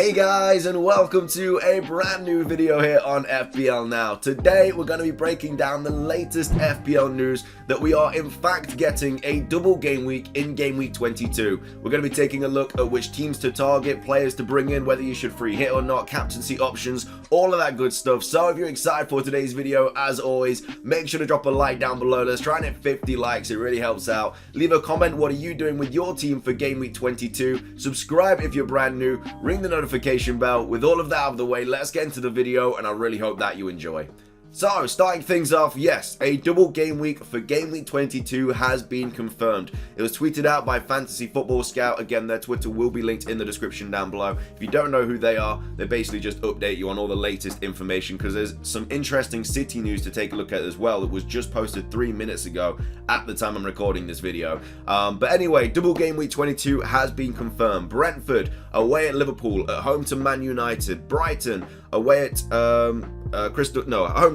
Hey guys, and welcome to a brand new video here on FPL Now. Today we're going to be breaking down the latest FPL news that we are in fact getting a double game week in game week 22. We're going to be taking a look at which teams to target, players to bring in, whether you should free hit or not, captaincy options, all of that good stuff. So if you're excited for today's video, as always, make sure to drop a like down below. Let's try and hit 50 likes, it really helps out. Leave a comment, what are you doing with your team for game week 22? Subscribe if you're brand new, ring the notification bell. With all of that out of the way, let's get into the video, and I really hope that you enjoy. So, starting things off, yes, a double game week for game week 22 has been confirmed. It was tweeted out by Fantasy Football Scout. Again, their Twitter will be linked in the description down below. If you don't know who they are, they basically just update you on all the latest information, because there's some interesting City news to take a look at as well that was just posted 3 minutes ago at the time I'm recording this video. But anyway, double game week 22 has been confirmed. Brentford away at Liverpool, at home to Man United. Brighton away at home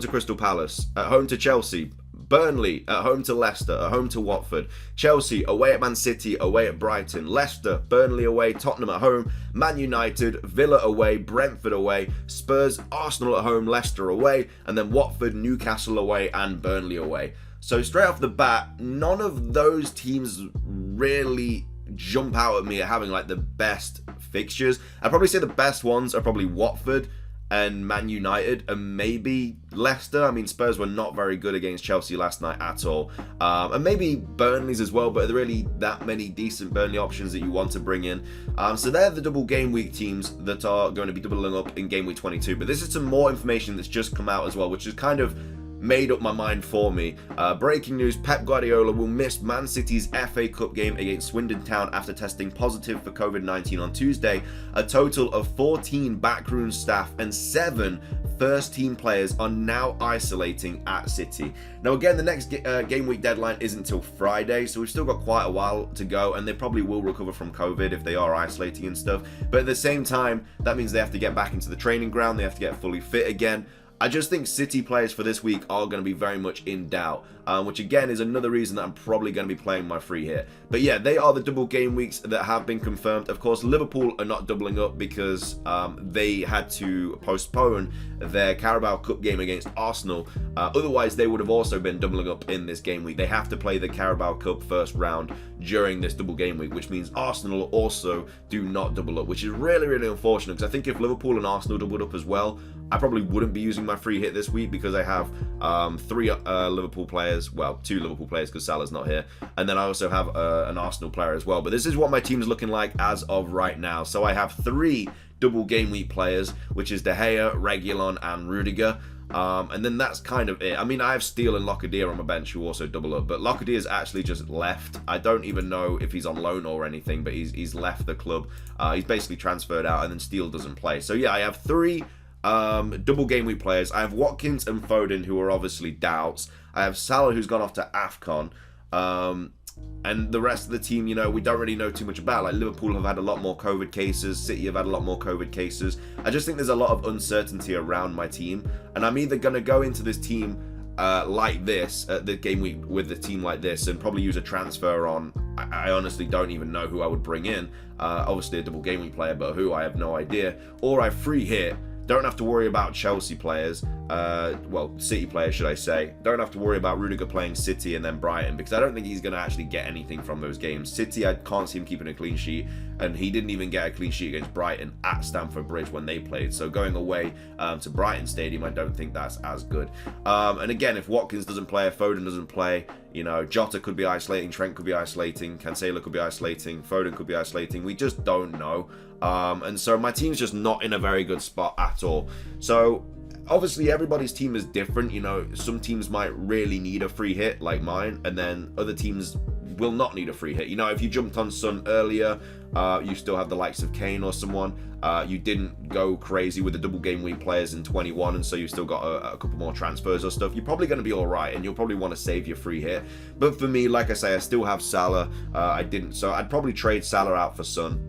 to Crystal Palace, at home to Chelsea. Burnley at home to Leicester, at home to Watford. Chelsea away at Man City, away at Brighton. Leicester, Burnley away, Tottenham at home, Man United, Villa away, Brentford away, Spurs, Arsenal at home, Leicester away, and then Watford, Newcastle away, and Burnley away. So straight off the bat, none of those teams really jump out at me at having like the best fixtures. I'd probably say the best ones are probably Watford and Man United, and maybe Leicester. I mean, Spurs were not very good against Chelsea last night at all. And maybe Burnley's as well, but are there really that many decent Burnley options that you want to bring in? So they're the double game week teams that are going to be doubling up in game week 22. But this is some more information that's just come out as well, which is kind of made up my mind for me. Breaking news, Pep Guardiola will miss Man City's FA Cup game against Swindon Town after testing positive for COVID-19 on Tuesday. A total of 14 backroom staff and 7 first team players are now isolating at City. Now again, the next game week deadline isn't until Friday, so we've still got quite a while to go, and they probably will recover from COVID if they are isolating and stuff. But at the same time, that means they have to get back into the training ground, they have to get fully fit again. I just think City players for this week are going to be very much in doubt, which again is another reason that I'm probably going to be playing my free hit. But yeah, they are the double game weeks that have been confirmed. Of course, Liverpool are not doubling up because they had to postpone their Carabao Cup game against Arsenal. Otherwise, they would have also been doubling up in this game week. They have to play the Carabao Cup first round during this double game week, which means Arsenal also do not double up, which is really, really unfortunate, because I think if Liverpool and Arsenal doubled up as well, I probably wouldn't be using my free hit this week, because I have 3 Liverpool players, well, 2 Liverpool players because Salah's not here, and then I also have an Arsenal player as well. But this is what my team's looking like as of right now. So I have 3 double game week players, which is De Gea, Reguilon, and Rudiger. And then that's kind of it. I mean, I have Steele and Lockyer on my bench who also double up, but Lockyer is actually just left. I don't even know if he's on loan or anything, but he's left the club. He's basically transferred out, and then Steele doesn't play. So yeah, I have 3 double game week players. I have Watkins and Foden, who are obviously doubts. I have Salah, who's gone off to AFCON. And the rest of the team, you know, we don't really know too much about. Like, Liverpool have had a lot more COVID cases. City have had a lot more COVID cases. I just think there's a lot of uncertainty around my team. And I'm either going to go into this team like this, the game week with the team like this, and probably use a transfer on. I honestly don't even know who I would bring in. Obviously a double game week player, but who, I have no idea. Or I free hit. Don't have to worry about Chelsea players, well, City players, should I say. Don't have to worry about Rudiger playing City and then Brighton, because I don't think he's going to actually get anything from those games. City, I can't see him keeping a clean sheet, and he didn't even get a clean sheet against Brighton at Stamford Bridge when they played. So going away to Brighton Stadium, I don't think that's as good. And again, if Watkins doesn't play, if Foden doesn't play, you know, Jota could be isolating, Trent could be isolating, Cancelo could be isolating, Foden could be isolating. We just don't know. And so my team's just not in a very good spot at all. So obviously everybody's team is different. You know, some teams might really need a free hit like mine, and then other teams will not need a free hit. You know, if you jumped on Son earlier, you still have the likes of Kane or someone. You didn't go crazy with the double game week players in 21, and so you've still got a couple more transfers or stuff. You're probably going to be all right, and you'll probably want to save your free hit. But for me, like I say, I still have Salah. I didn't, so I'd probably trade Salah out for Son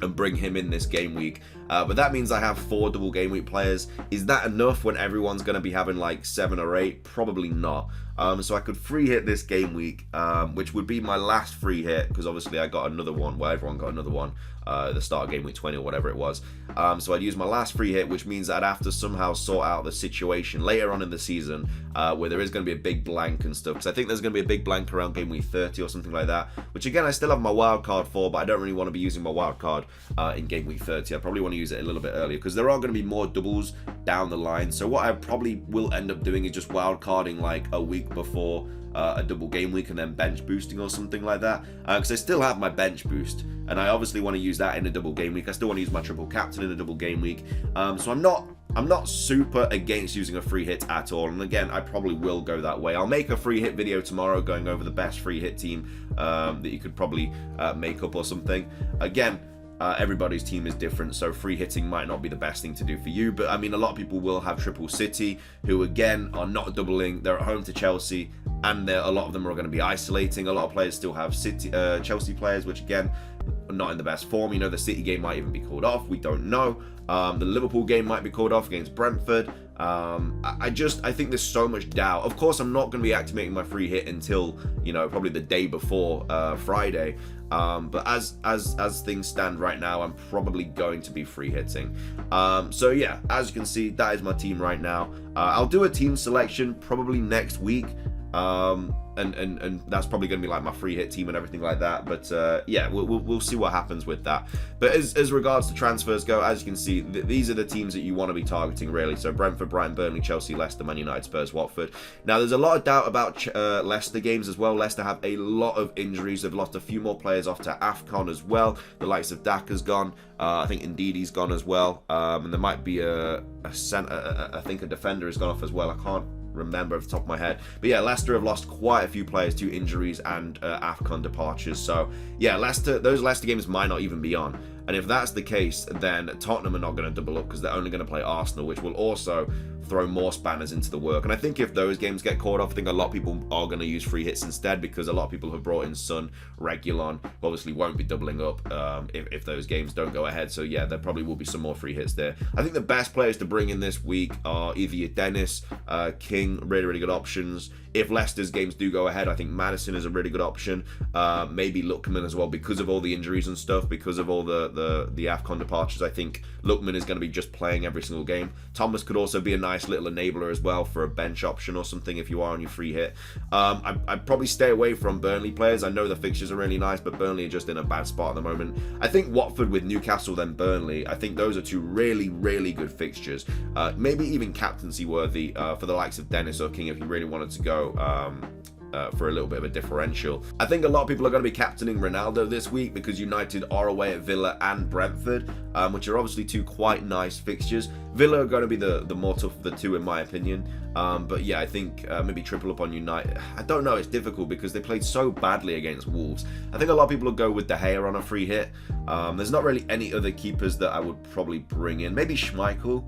and bring him in this game week. But that means I have 4 double game week players. Is that enough when everyone's going to be having like 7 or 8? Probably not. So I could free hit this game week, which would be my last free hit, because obviously I got another one, well, everyone got another one, the start of game week 20 or whatever it was. So I'd use my last free hit, which means I'd have to somehow sort out the situation later on in the season where there is going to be a big blank and stuff, because I think there's going to be a big blank around game week 30 or something like that, which again I still have my wild card for, but I don't really want to be using my wild card in game week 30. I probably want to use it a little bit earlier, because there are going to be more doubles down the line. So what I probably will end up doing is just wild carding like a week before a double game week and then bench boosting or something like that, because I still have my bench boost and I obviously want to use that in a double game week. I still want to use my triple captain in a double game week, so I'm not super against using a free hit at all, and again I probably will go that way. I'll make a free hit video tomorrow going over the best free hit team that you could probably make up or something. Again, everybody's team is different, so free hitting might not be the best thing to do for you, but I mean a lot of people will have triple City, who again are not doubling. They're at home to Chelsea, and a lot of them are going to be isolating. A lot of players still have Chelsea players, which again are not in the best form. You know, the City game might even be called off, we don't know. The Liverpool game might be called off against Brentford. I think there's so much doubt. Of course, I'm not going to be activating my free hit until, you know, probably the day before Friday. But as things stand right now, I'm probably going to be free hitting. So yeah, as you can see, that is my team right now. I'll do a team selection probably next week. And that's probably going to be like my free hit team and everything like that, but yeah, we'll see what happens with that. But as regards to transfers go, as you can see, these are the teams that you want to be targeting really. So Brentford, Brighton, Burnley, Chelsea, Leicester, Man United, Spurs, Watford. Now there's a lot of doubt about Leicester games as well. Leicester have a lot of injuries. They've lost a few more players off to AFCON as well. The likes of Daka's gone. I think Ndidi's gone as well, and there might be a centre. I think a defender has gone off as well. I can't remember off the top of my head, but yeah, Leicester have lost quite a few players to injuries and AFCON departures. So yeah, those Leicester games might not even be on, and if that's the case, then Tottenham are not going to double up because they're only going to play Arsenal, which will also throw more spanners into the work. And I think if those games get called off, I think a lot of people are going to use free hits instead, because a lot of people have brought in Son, Reguilon, who obviously won't be doubling up if those games don't go ahead. So yeah, there probably will be some more free hits there. I think the best players to bring in this week are either your Dennis, King, really good options. If Leicester's games do go ahead, I think Maddison is a really good option. Maybe Lookman as well, because of all the injuries and stuff, because of all the AFCON departures. I think Lookman is going to be just playing every single game. Thomas could also be a nice little enabler as well for a bench option or something if you are on your free hit. I'd probably stay away from Burnley players. I know the fixtures are really nice, but Burnley are just in a bad spot at the moment. I think Watford with Newcastle, then Burnley, I think those are two really good fixtures. Maybe even captaincy worthy for the likes of Dennis or King if you really wanted to go for a little bit of a differential. I think a lot of people are going to be captaining Ronaldo this week because United are away at Villa and Brentford, which are obviously two quite nice fixtures. Villa are going to be the more tough of the two in my opinion, but yeah, I think maybe triple up on United. I don't know, it's difficult because they played so badly against Wolves. I think a lot of people will go with De Gea on a free hit. There's not really any other keepers that I would probably bring in. Maybe Schmeichel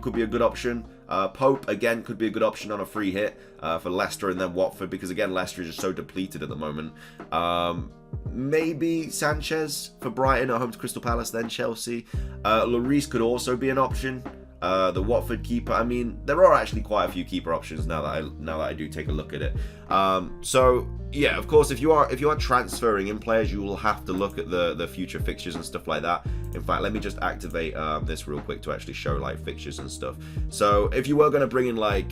could be a good option. Pope, again, could be a good option on a free hit for Leicester and then Watford, because, again, Leicester is just so depleted at the moment. Maybe Sanchez for Brighton at home to Crystal Palace, then Chelsea. Lloris could also be an option. The Watford keeper. I mean, there are actually quite a few keeper options now that I do take a look at it. So yeah, of course, if you are transferring in players, you will have to look at the future fixtures and stuff like that. In fact, let me just activate this real quick to actually show like fixtures and stuff. So if you were going to bring in like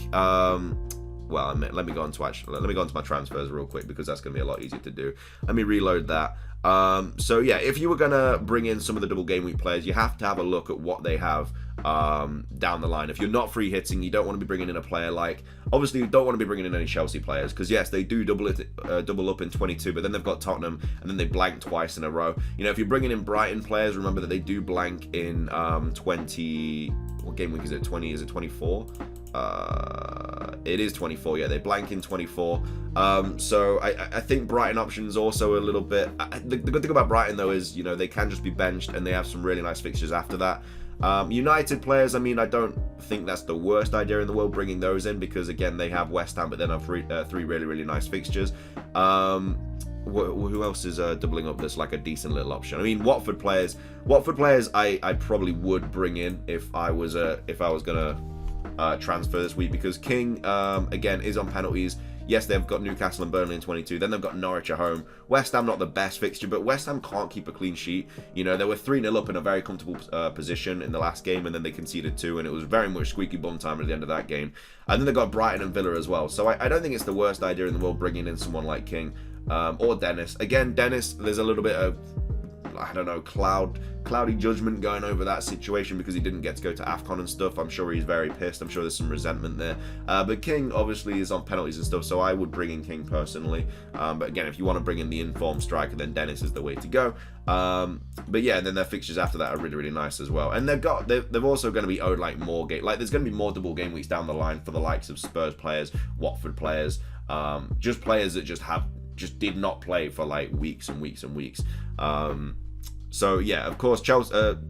well, let me go on to my transfers real quick, because that's going to be a lot easier to do. Let me reload that. So yeah, if you were going to bring in some of the double game week players, you have to have a look at what they have down the line. If you're not free hitting, you don't want to be bringing in a player like, obviously you don't want to be bringing in any Chelsea players, because yes, they do double up in 22, but then they've got Tottenham and then they blank twice in a row. You know, if you're bringing in Brighton players, remember that they do blank in 20, what game week is it? 20, is it 24? It is 24, yeah, they blank in 24. So I think Brighton options also a little bit. The good thing about Brighton though is, you know, they can just be benched and they have some really nice fixtures after that. United players, I mean, I don't think that's the worst idea in the world bringing those in, because again, they have West Ham, but then have three really nice fixtures. Who else is doubling up that's like a decent little option? I mean, Watford players I probably would bring in if I was gonna transfer this week, because King again is on penalties. Yes, they've got Newcastle and Burnley in 22. Then they've got Norwich at home. West Ham, not the best fixture, but West Ham can't keep a clean sheet. You know, they were 3-0 up in a very comfortable position in the last game, and then they conceded 2, and it was very much squeaky bum time at the end of that game. And then they got Brighton and Villa as well. So I don't think it's the worst idea in the world bringing in someone like King or Dennis. Again, Dennis, there's a little bit of, I don't know, cloudy judgment going over that situation because he didn't get to go to AFCON and stuff. I'm sure he's very pissed. I'm sure there's some resentment there. But King obviously is on penalties and stuff, so I would bring in King personally. But again, if you want to bring in the informed striker, then Dennis is the way to go. But yeah, and then their fixtures after that are really, really nice as well. And they're also going to be owed like more there's going to be more double game weeks down the line for the likes of Spurs players, Watford players, just players that just did not play for like weeks and weeks and weeks. So yeah, of course,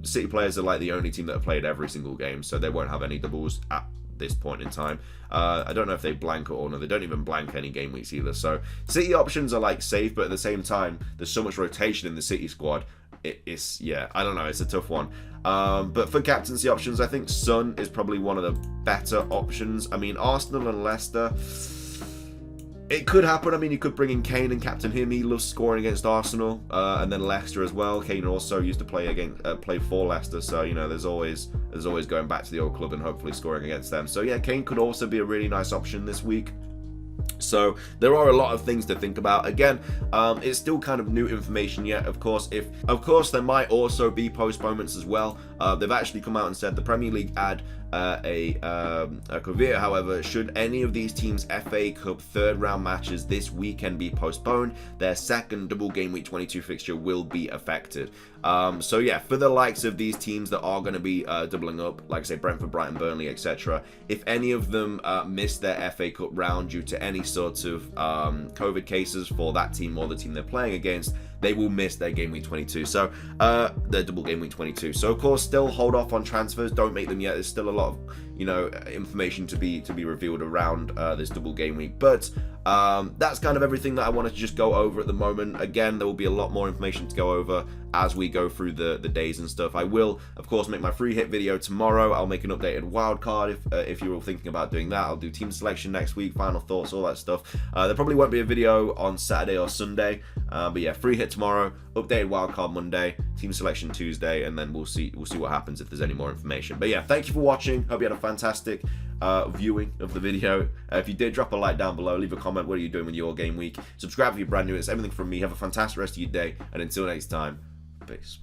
City players are like the only team that have played every single game, so they won't have any doubles at this point in time. I don't know if they blank or no, they don't even blank any game weeks either. So City options are like safe, but at the same time, there's so much rotation in the City squad. It's yeah, I don't know, it's a tough one. But for captaincy options, I think Son is probably one of the better options. I mean, Arsenal and Leicester, it could happen. I mean, you could bring in Kane and captain him. He loves scoring against Arsenal, and then Leicester as well. Kane also used to play for Leicester, so you know there's always going back to the old club and hopefully scoring against them. So yeah, Kane could also be a really nice option this week. So there are a lot of things to think about. Again, it's still kind of new information yet. Of course, there might also be postponements as well. They've actually come out and said the Premier League add a caveat, however, should any of these teams' FA Cup third round matches this weekend be postponed, their second double game week 22 fixture will be affected. So yeah, for the likes of these teams that are going to be doubling up, like I say, Brentford, Brighton, Burnley, etc., if any of them miss their FA Cup round due to any sort of COVID cases for that team or the team they're playing against, they will miss their game week 22. So their double game week 22. So of course, still hold off on transfers. Don't make them yet. There's still a lot of information to be revealed around this double game week. But that's kind of everything that I wanted to just go over at the moment. Again, there will be a lot more information to go over as we go through the days and stuff. I will, of course, make my free hit video tomorrow. I'll make an updated wildcard if you're all thinking about doing that. I'll do team selection next week, final thoughts, all that stuff. There probably won't be a video on Saturday or Sunday, but yeah, free hit tomorrow, updated wildcard Monday, team selection Tuesday, and then we'll see what happens if there's any more information. But yeah, thank you for watching. Hope you had a fantastic viewing of the video. If you did, drop a like down below, leave a comment. What are you doing with your game week? Subscribe if you're brand new. It's everything from me. Have a fantastic rest of your day, and until next time, peace.